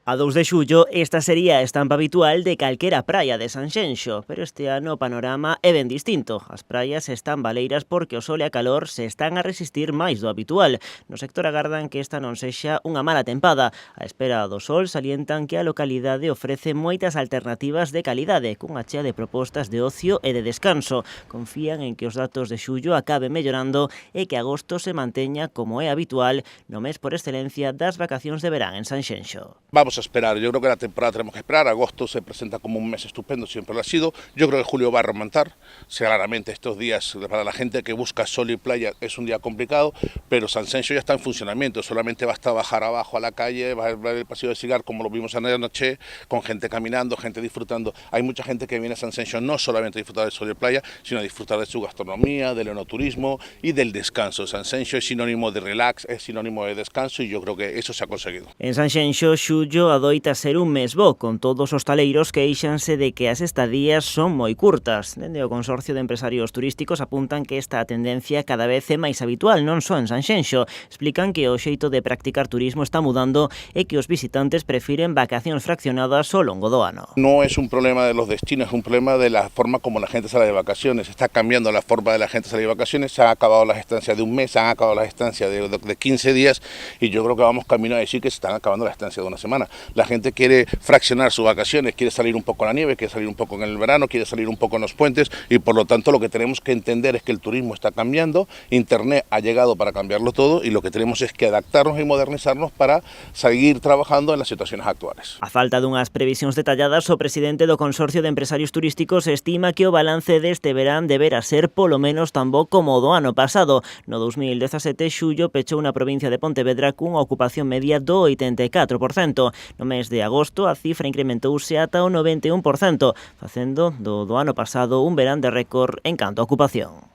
A 2 de xullo, esta sería a estampa habitual de calquera praia de Sanxenxo, pero este ano o panorama é ben distinto. As praias están baleiras porque o sol e a calor se están a resistir máis do habitual. No sector agardan que esta non sexa unha mala tempada. A espera do sol salientan que a localidade ofrece moitas alternativas de calidade, cunha chea de propostas de ocio e de descanso. Confían en que os datos de xullo acaben mellorando e que agosto se manteña como é habitual no mes por excelencia das vacacións de verán en Sanxenxo. Vamos a esperar, yo creo que la temporada tenemos que esperar, agosto se presenta como un mes estupendo, siempre lo ha sido, yo creo que julio va a remontar, claramente estos días para la gente que busca sol y playa es un día complicado, pero Sanxenxo ya está en funcionamiento, solamente basta bajar abajo a la calle, va a ver el paseo de Cigar como lo vimos anoche, con gente caminando, gente disfrutando, hay mucha gente que viene a Sanxenxo no solamente a disfrutar del sol y playa, sino a disfrutar de su gastronomía, del enoturismo y del descanso. Sanxenxo es sinónimo de relax, es sinónimo de descanso y yo creo que eso se ha conseguido. En Sanxenxo, xullo adoita ser un mes bo, con todos os taleiros queixanse de que as estadías son moi curtas. Dende o Consorcio de Empresarios Turísticos apuntan que esta tendencia cada vez é máis habitual, non só en Sanxenxo. Explican que o xeito de practicar turismo está mudando e que os visitantes prefiren vacacións fraccionadas ao longo do ano. No es un problema de los destinos, es un problema de la forma como la gente sale de vacaciones. Está cambiando la forma de la gente salir de vacaciones, se han acabado las estancias de un mes, se han acabado las estancias de 15 días y yo creo que vamos camino a decir que se están acabando las estancias de una semana. La gente quiere fraccionar sus vacaciones, quiere salir un poco a la nieve, quiere salir un poco en el verano, quiere salir un poco en los puentes y por lo tanto lo que tenemos que entender es que el turismo está cambiando, Internet ha llegado para cambiarlo todo y lo que tenemos es que adaptarnos y modernizarnos para seguir trabajando en las situaciones actuales. A falta dunhas previsións detalladas, o presidente do Consorcio de Empresarios Turísticos estima que o balance deste verán deberá ser polo menos tan bo como o do ano pasado. No 2017, xullo pechou na provincia de Pontevedra cunha ocupación media do 84%. No mes de agosto, a cifra incrementouse ata o 91%, facendo do ano pasado un verán de récord en canto a ocupación.